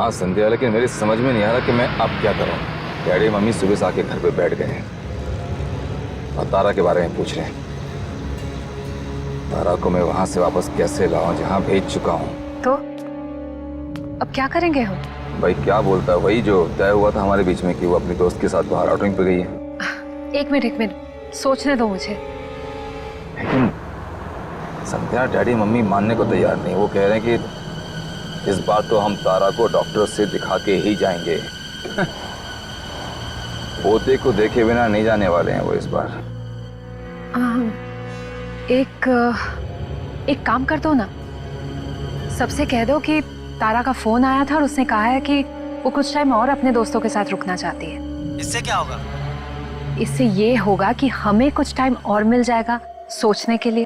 हाँ संध्या, लेकिन मेरी समझ में नहीं आ रहा कि मैं अब क्या करूं। डैडी मम्मी सुबह से आके घर पे बैठ गए हैं और तारा के बारे में पूछ रहे हैं। तारा को मैं वहां से वापस कैसे लाऊं जहां भेज चुका हूं। तो अब क्या करेंगे हम? भाई क्या बोलता है, वही जो तय हुआ था हमारे बीच में कि वो अपनी दोस्त के साथ बाहर आउटिंग पे गई है। एक मिनट सोचने दो मुझे। लेकिन संध्या, डैडी मम्मी मानने को तैयार नहीं। वो कह रहे हैं कि इस बार तो हम तारा को डॉक्टर से दिखा के ही जाएंगे। पोते को देखे बिना नहीं जाने वाले हैं वो इस बार। एक काम कर दो ना, सबसे कह दो कि तारा का फोन आया था और उसने कहा है कि वो कुछ टाइम और अपने दोस्तों के साथ रुकना चाहती है। इससे क्या होगा? इससे ये होगा कि हमें कुछ टाइम और मिल जाएगा सोचने के लिए।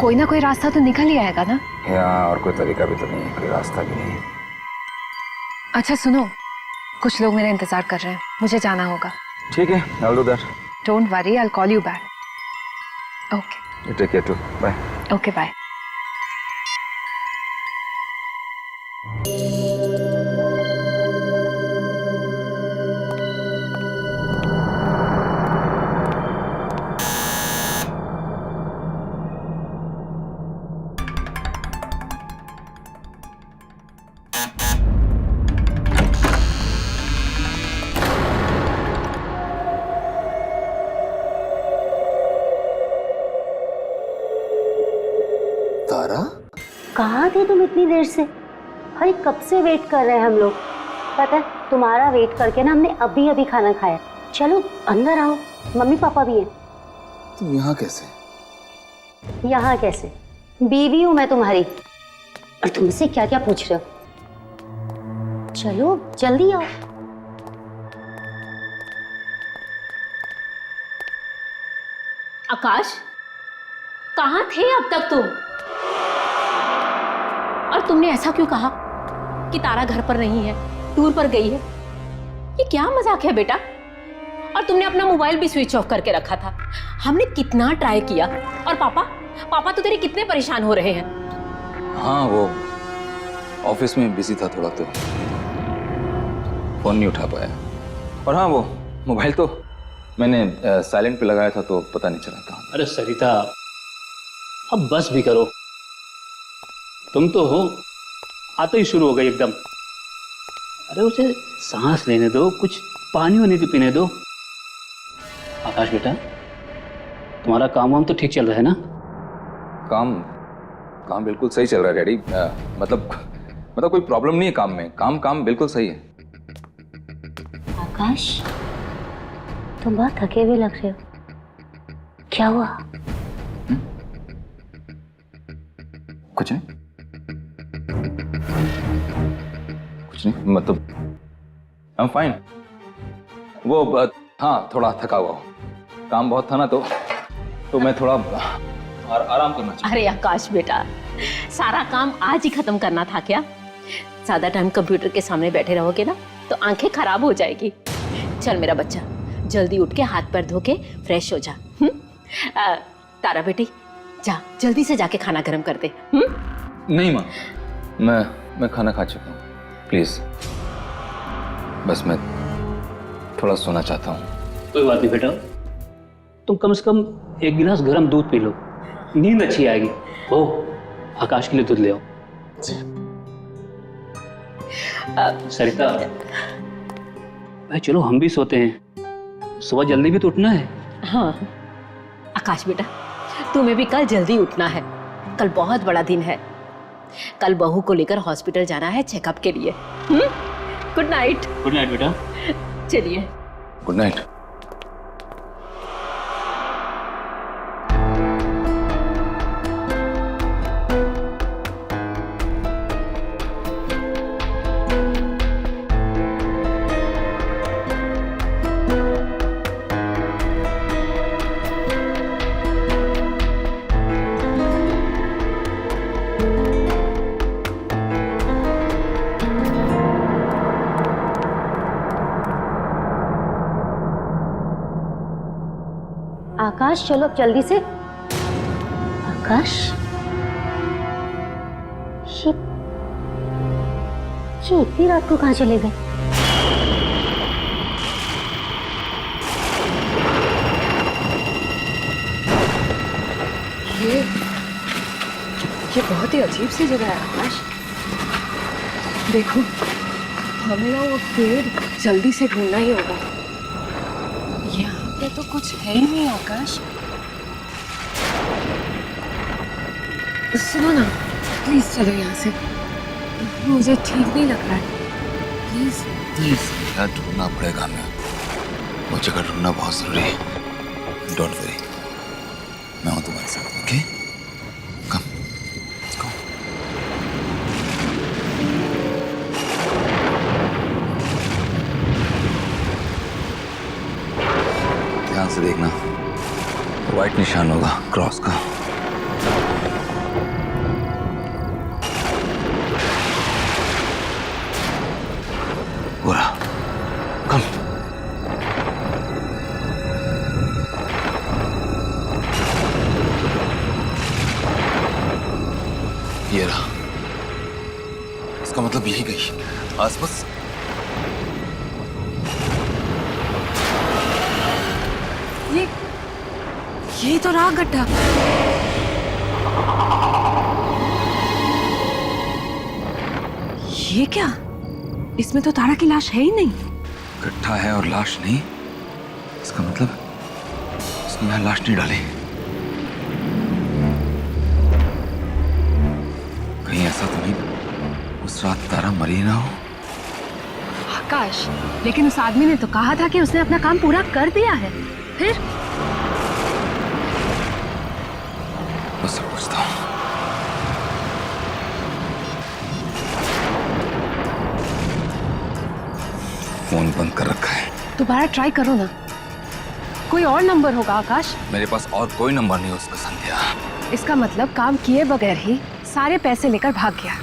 कोई ना कोई रास्ता तो निकल ही आएगा ना। यहाँ और कोई तरीका भी तो नहीं है, कोई रास्ता भी नहीं है। अच्छा सुनो, कुछ लोग मेरा इंतजार कर रहे हैं, मुझे जाना होगा। ठीक है, I'll do that. Don't worry, I'll call you back. Okay You take care too. Bye. Okay bye. Tara, कहाँ थे तुम इतनी देर से? भाई कब से वेट कर रहे हैं हम लोग। पता है तुम्हारा वेट करके ना हमने अभी अभी खाना खाया। चलो अंदर आओ, मम्मी पापा भी हैं। तुम यहाँ कैसे? यहाँ कैसे? बीवी हूँ मैं तुम्हारी, और तुमसे क्या क्या पूछ रहे हो। चलो जल्दी आओ। आकाश, कहाँ थे अब तक तुम? और तुमने ऐसा क्यों कहा कि तारा घर पर नहीं है, टूर पर गई है? ये क्या मजाक है बेटा? और तुमने अपना मोबाइल भी स्विच ऑफ करके रखा था। हमने कितना ट्राई किया, और पापा तो तेरे कितने परेशान हो रहे हैं। हाँ, वो ऑफिस में बिजी था थोड़ा, तो फोन नहीं उठा पाया। और हाँ, वो मोबाइल तो मैंने साइलेंट पे लगाया था, तो पता नहीं चला था। अरे सरिता, अब बस भी करो। तुम तो हो, आते ही शुरू हो गई एकदम। अरे उसे सांस लेने दो, कुछ पानी वानी तो पीने दो। आकाश बेटा, तुम्हारा काम वाम तो ठीक चल रहा है ना? काम बिल्कुल सही चल रहा है डैडी। मतलब कोई प्रॉब्लम नहीं है काम में। काम बिल्कुल सही है। आकाश, तुम बहुत थके हुए लग रहे हो, क्या हुआ? कुछ नहीं, मतलब आई एम फाइन। वो हाँ, थोड़ा थका हुआ हूँ, काम बहुत था ना, तो मैं थोड़ा आराम करना चाहता। अरे आकाश बेटा, सारा काम आज ही खत्म करना था क्या? ज्यादा टाइम कंप्यूटर के सामने बैठे रहोगे ना तो आंखें खराब हो जाएगी। चल मेरा बच्चा, जल्दी उठ के हाथ पैर धो के फ्रेश हो जा। तारा बेटी, जा जल्दी से जाके खाना गर्म कर दे। नहीं माँ, मैं खाना खा चुका हूँ। प्लीज, बस मैं थोड़ा सोना चाहता हूँ। कोई बात नहीं बेटा, तुम कम से कम एक गिलास गर्म दूध पी लो, नींद अच्छी आएगी। ओ, आकाश के लिए दूध ले आओ। सरिता भाई, चलो हम भी सोते हैं, सुबह जल्दी भी तो उठना है। हाँ आकाश बेटा, तुम्हें भी कल जल्दी उठना है। कल बहुत बड़ा दिन है। कल बहू को लेकर हॉस्पिटल जाना है चेकअप के लिए। Good night. गुड नाइट बेटा। चलिए, गुड नाइट। आकाश चलो जल्दी से। आकाश, जी इतनी रात को कहाँ चले गए? ये बहुत ही अजीब सी जगह है आकाश। देखो, हमें ना वो पेड़ जल्दी से ढूंढना ही होगा। यहाँ पे तो कुछ है ही नहीं आकाश। सुनो ना, प्लीज चलो यहाँ से, मुझे ठीक नहीं लग रहा है। प्लीज। प्लीज यार, ढूंढना पड़ेगा हमें। वो जगह ढूंढना बहुत जरूरी है। डोंट वरी, मैं हूँ तुम्हारे साथ। Okay, come, let's go. ध्यान से देखना, व्हाइट निशान होगा क्रॉस का। पूरा कम। ये रहा, इसका मतलब यही गई आसपास। ये तो रहा गड्ढा। ये क्या? इसमें तो तारा की लाश है ही नहीं। गड्ढा है और लाश नहीं, इसका मतलब उसने यहाँ लाश नहीं डाली। कहीं ऐसा तो नहीं उस रात तारा मरी ना हो? आकाश, लेकिन उस आदमी ने तो कहा था कि उसने अपना काम पूरा कर दिया है। फिर उससे पूछता हूँ। फोन बंद कर रखा है। दोबारा ट्राई करो ना, कोई और नंबर होगा आकाश। मेरे पास और कोई नंबर नहीं उसका संध्या। इसका मतलब काम किए बगैर ही सारे पैसे लेकर भाग गया।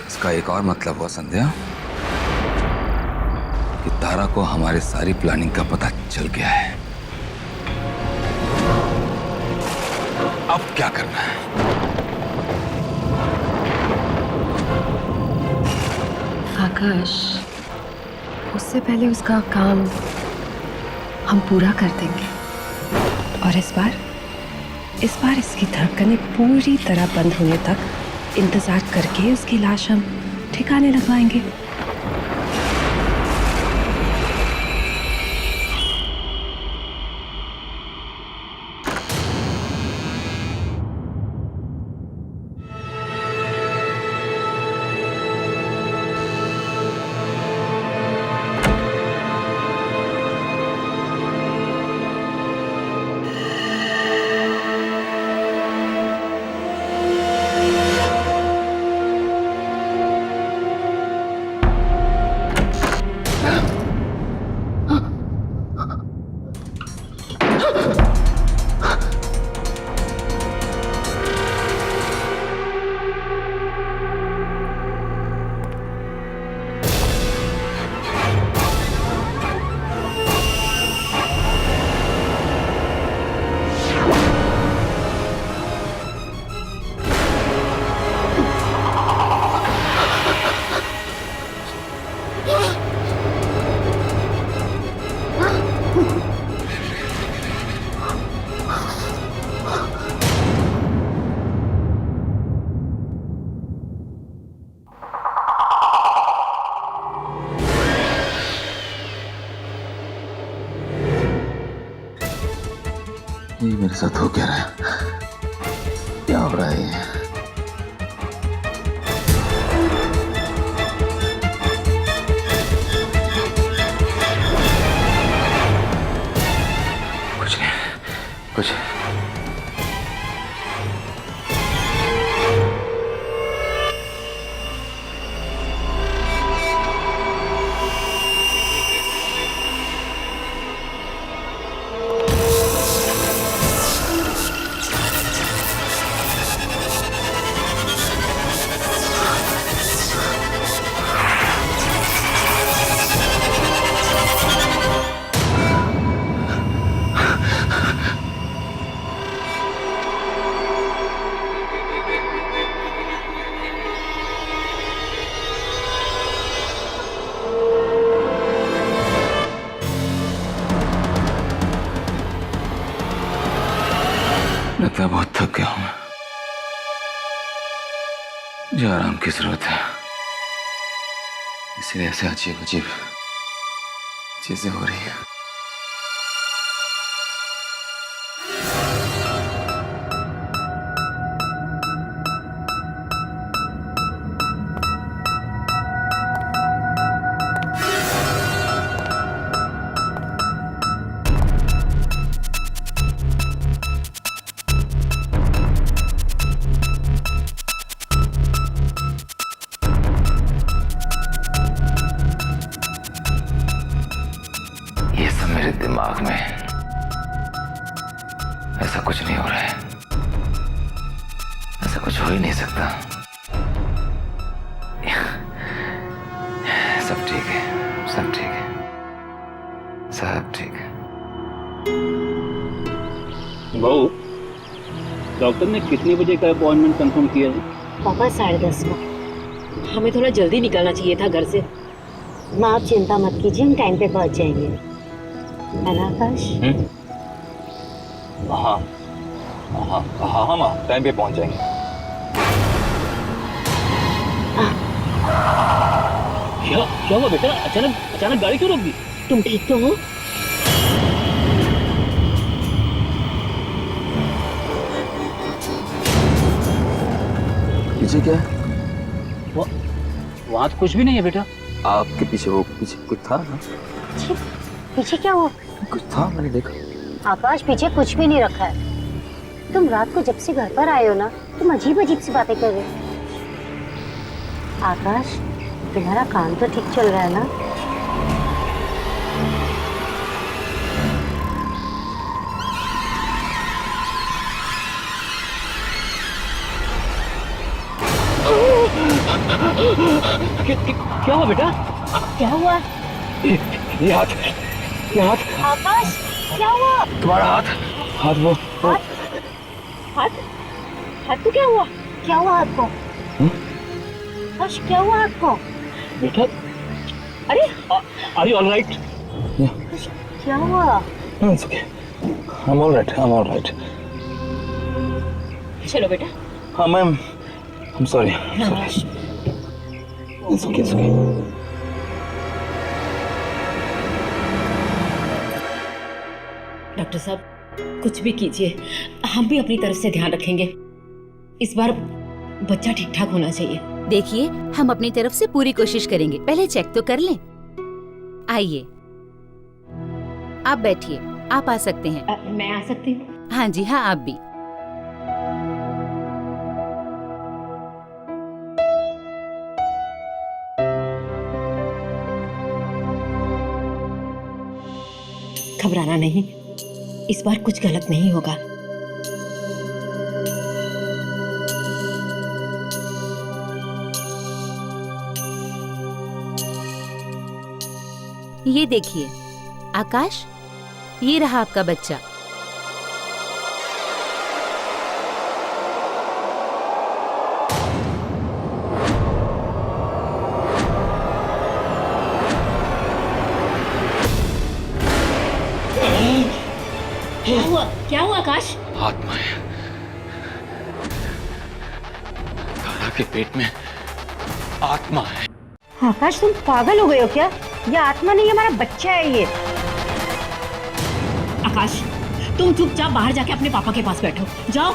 इसका एक और मतलब हुआ संध्या कि तारा को हमारे सारी प्लानिंग का पता चल गया है। अब क्या करना है? आकाश, उससे पहले उसका काम हम पूरा कर देंगे। और इस बार इसकी धड़कनें पूरी तरह बंद होने तक इंतजार करके उसकी लाश हम ठिकाने लगवाएंगे। ये मेरे साथ हो क्या रहा है? क्या हो रहा है ये? कुछ नहीं, कुछ लगता है बहुत थक गया हूं मैं। मुझे आराम की जरूरत है, इसलिए ऐसे अजीब अजीब चीजें हो रही हैं। मेरे दिमाग में ऐसा कुछ नहीं हो रहा है, ऐसा कुछ हो ही नहीं सकता। सब ठीक है, सब ठीक है, सब ठीक है। बहू, डॉक्टर ने कितने बजे का अपॉइंटमेंट कंफर्म किया है? पापा 10:30 का। हमें थोड़ा जल्दी निकलना चाहिए था घर से। माँ आप चिंता मत कीजिए, हम टाइम पे पहुंच जाएंगे, है ना आकाश? हाँ हाँ हाँ हाँ माँ, टाइम पे पहुंच जाएंगे। क्या हुआ बेटा? अचानक गाड़ी क्यों रोक दी? तुम ठीक तो हो? पीछे क्या है? वहाँ तो कुछ भी नहीं है बेटा। आपके पीछे वो पीछे कुछ था ना? पीछे पीछे क्या हुआ? कुछ था, मैंने देखा। आकाश पीछे कुछ भी नहीं रखा है। तुम रात को जब से घर पर आए हो ना, तुम अजीब अजीब सी बातें कर रहे हो। आकाश, तुम्हारा काम तो ठीक चल रहा है ना? क्या हुआ बेटा? क्या हुआ? ये हाथ आकाश, क्या हुआ? तुम्हारा हाथ वो हाथ को क्या हुआ? क्या हुआ हाथ को? आकाश, क्या हुआ हाथ को? बेटा, अरे आर यू ऑलराइट? आकाश, क्या हुआ? It's okay. I'm all right. चलो बेटा। हाँ ma'am, I'm sorry. It's okay. Doctor साहब, कुछ भी कीजिए, हम भी अपनी तरफ से ध्यान रखेंगे। इस बार बच्चा ठीक ठाक होना चाहिए। देखिए, हम अपनी तरफ से पूरी कोशिश करेंगे। पहले चेक तो कर लें। आइए, आप बैठिए। आप आ सकते हैं। मैं आ सकती हूँ? हाँ जी हाँ, आप भी। घबराना नहीं, इस बार कुछ गलत नहीं होगा। ये देखिए आकाश, ये रहा आपका बच्चा। क्या हुआ आकाश? आत्मा है। तारा के पेट में आत्मा है। आकाश, तुम पागल हो गए हो क्या? ये आत्मा नहीं, हमारा बच्चा है ये। आकाश, तुम चुपचाप बाहर जाके अपने पापा के पास बैठो। जाओ।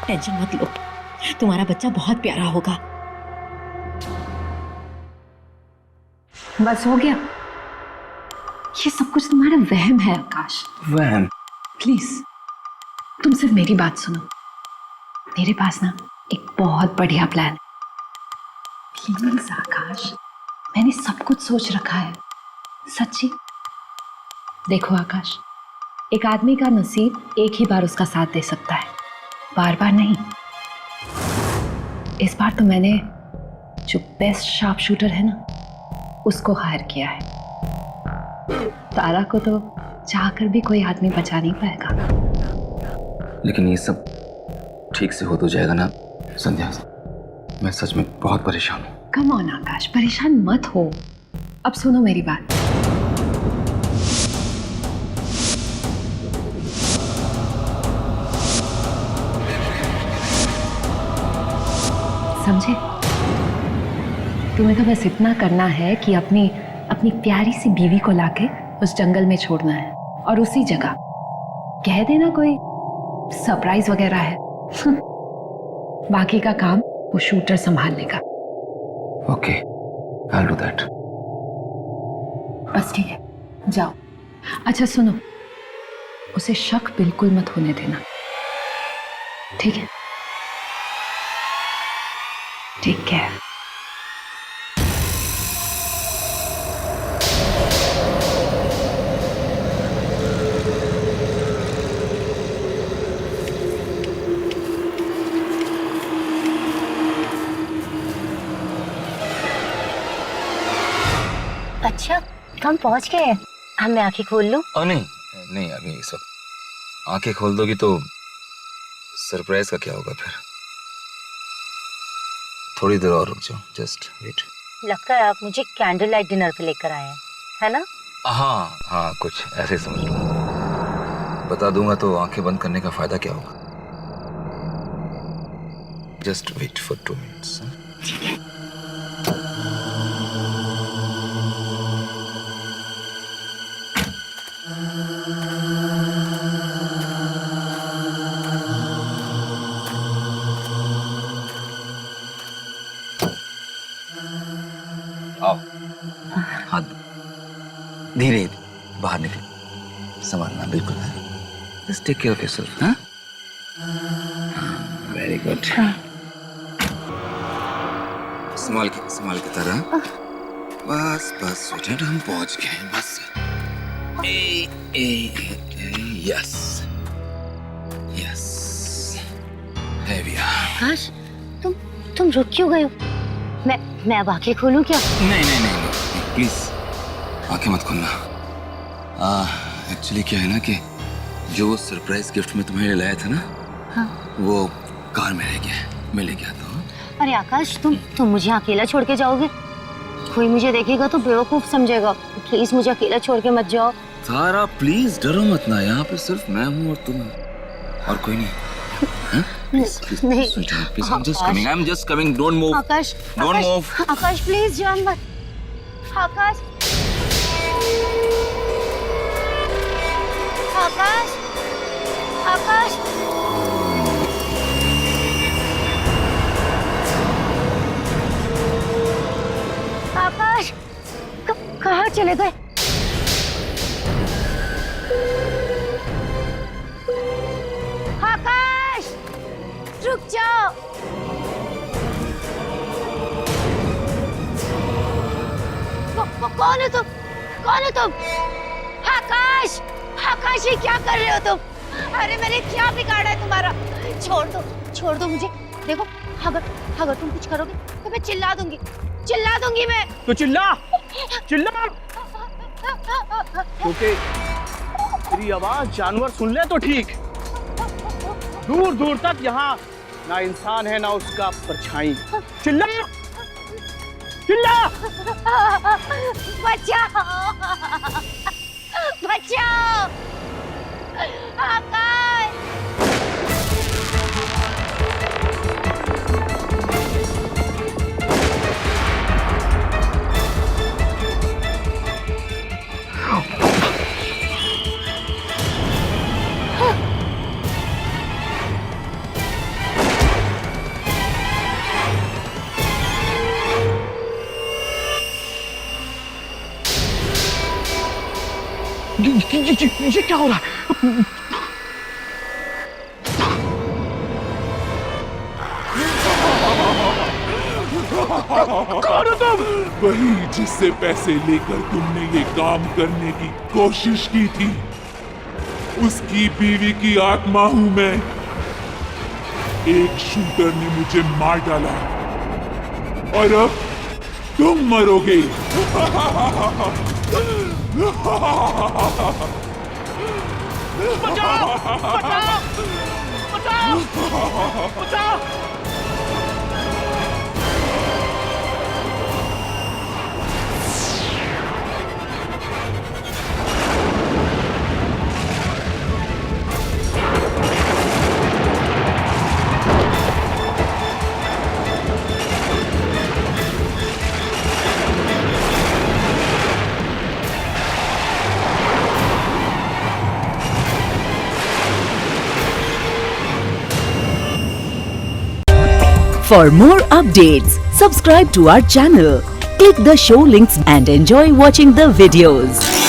टेंशन मत लो, तुम्हारा बच्चा बहुत प्यारा होगा। बस हो गया। ये सब कुछ तुम्हारा वहम है आकाश। वहम? प्लीज तुम सिर्फ मेरी बात सुनो। मेरे पास ना एक बहुत बढ़िया प्लान है। प्लीज आकाश, मैंने सब कुछ सोच रखा है, सच्ची। देखो आकाश, एक आदमी का नसीब एक ही बार उसका साथ दे सकता है, बार बार नहीं। इस बार तो मैंने जो बेस्ट शार्प शूटर है ना, उसको हायर किया है। तारा को तो चाहकर भी कोई आदमी बचा नहीं पाएगा। लेकिन ये सब ठीक से हो तो जाएगा ना संध्या? मैं सच में बहुत परेशान हूँ। कम ऑन आकाश, परेशान मत हो। अब सुनो मेरी बात। समझे? तुम्हें तो बस इतना करना है कि अपनी अपनी प्यारी सी बीवी को लाके उस जंगल में छोड़ना है और उसी जगह कह देना कोई सरप्राइज वगैरह है। बाकी का काम वो शूटर संभाल लेगा। Okay, I will do that. बस ठीक है, जाओ। अच्छा सुनो, उसे शक बिल्कुल मत होने देना, ठीक है? ठीक है। अच्छा, हम पहुंच गए हैं। हम मैं आंखें खोल लूं? नहीं नहीं, अभी इस वक्त आंखें खोल दोगी तो सरप्राइज का क्या होगा फिर? थोड़ी देर और रुक जाओ, जस्ट वेट। लगता है आप मुझे कैंडल लाइट डिनर पे लेकर आए हैं, है ना? हाँ हाँ, कुछ ऐसे ही समझ लो। बता दूंगा तो आंखें बंद करने का फायदा क्या होगा? Just wait for 2 minutes. आओ, हाथ धीरे बाहर निकलो, संभालना बिल्कुल है। Just take care of yourself. हाँ, वेरी गुड। संभाल के तरह। बस बस स्वीटहार्ट, हम पहुंच गए। बस yes yes, here we are। आकाश, तुम रुक क्यों गए हो? मैं अब आंखें खोलूं क्या? नहीं प्लीज आंखें मत खोलना। एक्चुअली क्या है ना कि जो सरप्राइज गिफ्ट में तुम्हें लाया था ना, हाँ। वो कार में रह गया, मैं ले गया था। अरे आकाश, तुम मुझे अकेला छोड़ के जाओगे? कोई मुझे देखेगा तो बेवकूफ समझेगा। प्लीज मुझे अकेला छोड़ के मत जाओ। तारा प्लीज डरो मत ना, यहाँ पे सिर्फ मैं हूँ और तुम और कोई नहीं। हाँ? Please, नहीं। sweetheart, please, I'm just coming, don't move. Akash, Don't Akash, move. Akash please जाओ मत। आकाश, आकाश, आकाश, आकाश, कहाँ चले गए? आकाश, रुक जाओ। कौन है तुम? कौन है तुम? आकाश, आकाश, ये क्या कर रहे हो तुम? अरे मैंने क्या बिगाड़ा है तुम्हारा? छोड़ दो मुझे। देखो, अगर तुम कुछ करोगे तो मैं चिल्ला दूंगी मैं। तो चिल्ला क्योंकि तेरी आवाज जानवर सुन ले तो ठीक। दूर दूर तक यहाँ ना इंसान है ना उसका परछाई। चिल्ला बचाओ आकाश। ये क्या हो रहा है? कौन हो तुम? वही जिससे पैसे लेकर तुमने ये काम करने की कोशिश की थी, उसकी बीवी की आत्मा हूं मैं। एक शूटर ने मुझे मार डाला और अब तुम मरोगे। बचाओ! For more updates, subscribe to our channel, click the show links and enjoy watching the videos.